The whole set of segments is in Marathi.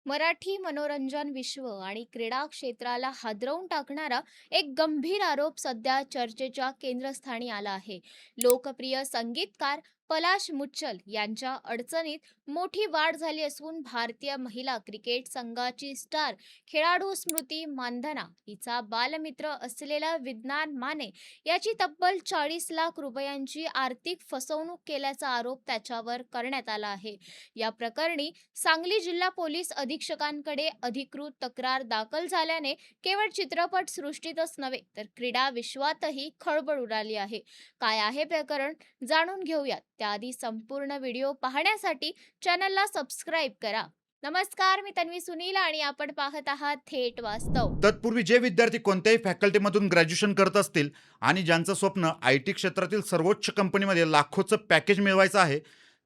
मराठी मनोरंजन विश्व आणि क्रीडा क्षेत्राला हादरवून टाकणारा एक गंभीर आरोप सध्या चर्चेच्या केंद्रस्थानी आला आहे. लोकप्रिय संगीतकार पलाश मुच्छल यांच्या अडचणीत मोठी वाढ झाली असून भारतीय महिला क्रिकेट संघाची स्टार खेळाडू स्मृती मानधना हिचा बालमित्र असलेला विज्ञान माने याची तब्बल 40 लाख रुपयांची आर्थिक फसवणूक केल्याचा आरोप त्याच्यावर करण्यात आला आहे. या प्रकरणी सांगली जिल्हा पोलीस अधीक्षकांकडे अधिकृत तक्रार दाखल झाल्याने केवळ चित्रपट सृष्टीतच नव्हे तर क्रीडा विश्वातही खळबळ उडाली आहे. काय आहे प्रकरण जाणून घेऊयात. त्याआधी संपूर्ण व्हिडिओ पाहण्यासाठी चॅनलला सबस्क्राईब करा. नमस्कार, मी तन्वी सुनील आणि आपण पाहत आहात थेट वास्तव. तत्पूर्वी जे विद्यार्थी कोणत्याही फॅकल्टीमधून ग्रॅज्युएशन करत असतील आणि ज्यांचं स्वप्न IT क्षेत्रातील सर्वोच्च कंपनीमध्ये लाखोचं पॅकेज मिळवायचं आहे,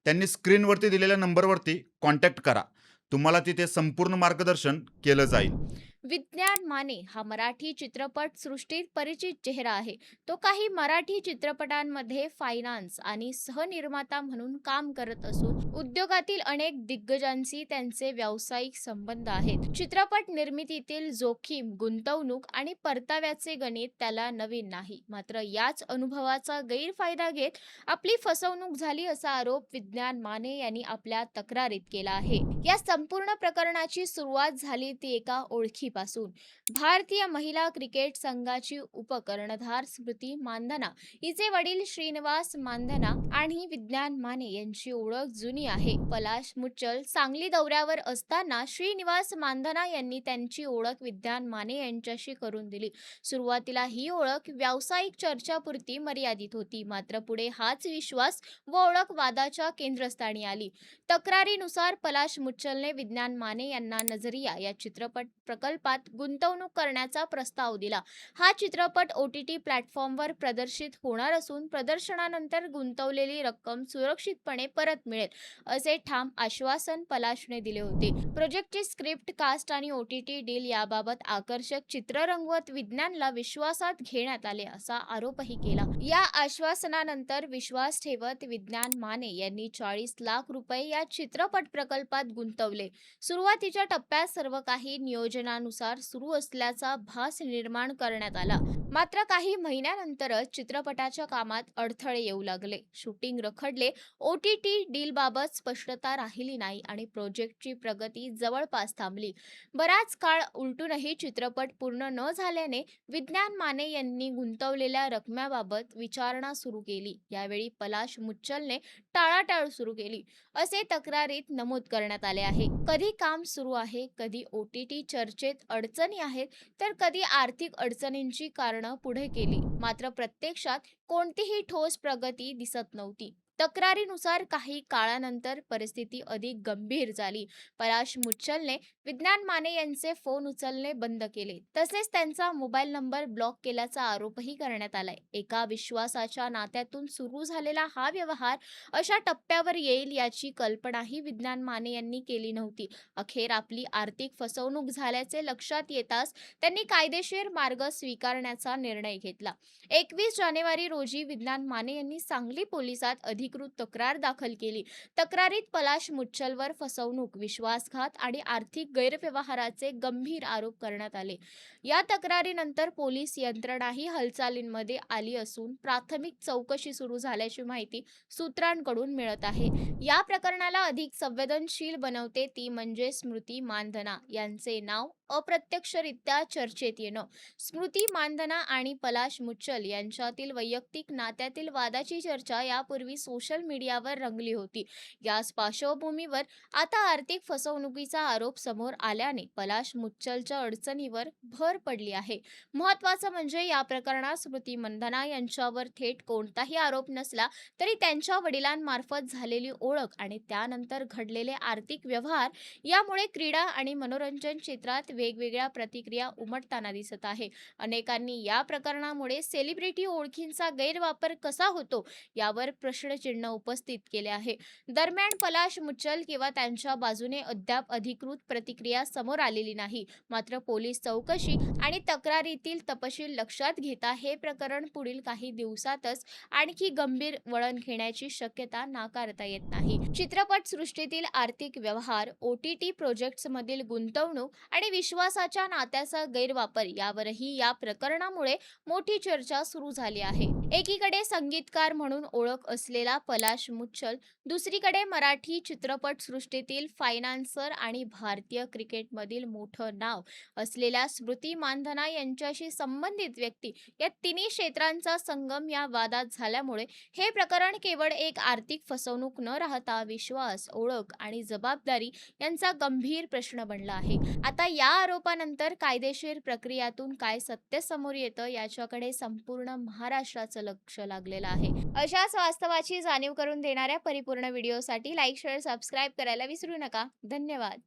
त्यांनी स्क्रीनवरती दिलेल्या नंबरवरती कॉन्टॅक्ट करा. तुम्हाला तिथे संपूर्ण मार्गदर्शन केलं जाईल. विज्ञान माने हा मराठी चित्रपट सृष्टीत परिचित चेहरा आहे. तो काही मराठी चित्रपटांमध्ये फायनान्स आणि सहनिर्माता म्हणून काम करत असून उद्योगातील अनेक दिग्गजांशी त्यांचे व्यावसायिक संबंध आहेत. चित्रपट निर्मितीतील जोखीम, गुंतवणूक आणि परताव्याचे गणित त्याला नवीन नाही. मात्र याच अनुभवाचा गैरफायदा घेत आपली फसवणूक झाली असा आरोप विज्ञान माने यांनी आपल्या तक्रारीत केला आहे. या संपूर्ण प्रकरणाची सुरुवात झाली ती एका ओळखीपासून. भारतीय महिला क्रिकेट संघाची उपकर्णधार स्मृती मानधना हिचे वडील श्रीनिवास मानधना आणि विज्ञान माने यांची ओळख जुनी आहे. पलाश मुच्छल सांगली दौऱ्यावर असताना श्रीनिवास मानधना यांनी त्यांची ओळख विज्ञान माने यांच्याशी करून दिली. सुरुवातीला ही ओळख व्यावसायिक चर्चापुरती मर्यादित होती. मात्र पुढे हाच विश्वास व ओळख वादाच्या केंद्रस्थानी आली. तक्रारीनुसार पलाश मुच्छलने विज्ञान माने यांना नजरिया या चित्रपट प्रकल्पात गुंतवणूक करण्याचा प्रस्ताव दिला. हा चित्रपट OTT प्लॅटफॉर्मवर प्रदर्शित होणार असून प्रदर्शनानंतर गुंतवलेली रक्कम सुरक्षितपणे परत मिळेल असे ठाम आश्वासन पलाशने दिले होते. प्रोजेक्टची स्क्रिप्ट, कास्ट आणि OTT डील याबाबत आकर्षक चित्र रंगवत विज्ञानला विश्वासात घेण्यात आले असा आरोपही केला. या आश्वासनानंतर विश्वास ठेवत विज्ञान माने यांनी 40 लाख रुपये या चित्रपट प्रकल्पात गुंतवले. सुरुवातीच्या टप्प्यात सर्व काही नियोजनानुसार सुरू असल्याचा भास निर्माण करण्यात आला. मात्र काही महिन्यानंतरच चित्रपटाच्या कामात अडथळे येऊ लागले. शूटिंग रखडले, OTT डीलबाबत स्पष्टता राहिली नाही आणि प्रोजेक्टची प्रगती जवळपास थांबली. बराच काळ उलटूनही चित्रपट पूर्ण न झाल्याने विज्ञान माने यांनी गुंतवलेल्या रकमेबाबत विचारणा सुरू केली. यावेळी पलाश मुच्छलने टाळाटाळ सुरू केली असे तक्रारीत नमूद करण्यात आले आहे. कधी काम सुरू आहे, कधी OTT चर्चेत अडचणी आहेत, तर कधी आर्थिक अडचणींची कारणं पुढे केली. मात्र प्रत्यक्षात कोणतीही ठोस प्रगती दिसत नव्हती. तक्रारीनुसार काही काळानंतर परिस्थिती अधिक गंभीर झाली. पलाश मुच्छलने विज्ञान माने यांचे फोन उचलणे बंद केले. तसेच त्यांचा मोबाईल नंबर ब्लॉक केल्याचा आरोपही करण्यात आलाय. एका विश्वासाच्या नात्यातून सुरू झालेला हा व्यवहार अशा टप्प्यावर येईल याची कल्पनाही विज्ञान माने यांनी केली नव्हती. अखेर आपली आर्थिक फसवणूक झाल्याचे लक्षात येताच त्यांनी कायदेशीर मार्ग स्वीकारण्याचा निर्णय घेतला. 21 जानेवारी रोजी विज्ञान माने यांनी सांगली पोलिसात अधिकृत तक्रार दाखल केली. तक्रारीत पलाश मुच्छलवर फसवणूक, विश्वासघात आणि आर्थिक गैरव्यवहाराचे गंभीर आरोप करण्यात आले. या तक्रारीनंतर पोलीस यंत्रणाही हालचालींमध्ये आली असून प्राथमिक चौकशी सुरू झाल्याची माहिती सूत्रांकडून मिळत आहे. या प्रकरणाला अधिक संवेदनशील बनवते ती म्हणजे स्मृती मानधना यांचे नाव अप्रत्यक्षरित्या चर्चेत येणं. स्मृती मानधना आणि पलाश मुच्छल यांच्यातील वैयक्तिक नात्यातील वादाची चर्चा यापूर्वी सोशल मीडियावर रंगली होती. याच पार्श्वभूमीवर आता आर्थिक फसवणुकीचा आरोप समोर आल्याने पलाश मुच्छलच्या अडचणीवर भर पडली आहे. महत्त्वाचं म्हणजे या प्रकरणात स्मृती मानधना यांच्यावर थेट कोणताही आरोप नसला तरी त्यांच्या वडिलांमार्फत झालेली ओळख आणि त्यानंतर घडलेले आर्थिक व्यवहार यामुळे क्रीडा आणि मनोरंजन क्षेत्रात वेगवेगळ्या प्रतिक्रिया उमटताना दिसत आहे. अनेकांनी या प्रकरणामुळे सेलिब्रिटी ओळखींचा गैरवापर कसा होतो यावर प्रश्नचिन्ह प्रश्नचिन्ह उपस्थित केले आहे. दरम्यान पलाश मुच्छल किंवा त्यांच्या बाजूने अद्याप अधिकृत प्रतिक्रिया समोर आलेली नाही. मात्र पोलीस चौकशी आणि तक्रारीतील तपशील लक्षात घेता हे प्रकरण पुढील काही दिवसातच आणखी गंभीर वळण घेण्याची शक्यता नाकारता येत नाही. चित्रपट सृष्टीतील आर्थिक व्यवहार, OTT प्रोजेक्ट्समधील गुंतवणूक आणि विश्वासाच्या नात्याचा गैरवापर यावरही या प्रकरणामुळे मोठी चर्चा सुरू झाली आहे. एकीकडे संगीतकार म्हणून ओळख असलेला पलाश मुच्छल, दुसरीकडे मराठी चित्रपट सृष्टीतील फायनान्सर आणि भारतीय क्रिकेटमधील मोठं नाव असलेल्या स्मृती मानधना यांच्याशी संबंधित व्यक्ती या तिन्ही क्षेत्रांचा संगम या वादात झाल्यामुळे हे प्रकरण केवळ एक आर्थिक फसवणूक न राहता विश्वास, ओळख आणि जबाबदारी यांचा गंभीर प्रश्न बनला आहे. आता या आरोपानंतर कायदेशीर प्रक्रियातून काय सत्य समोर येतं याच्याकडे संपूर्ण महाराष्ट्राचं लक्ष लागलेलं आहे. अशाच वास्तवाची जाणीव करून देणाऱ्या परिपूर्ण व्हिडिओसाठी लाईक, शेअर, सबस्क्राईब करायला विसरू नका. धन्यवाद.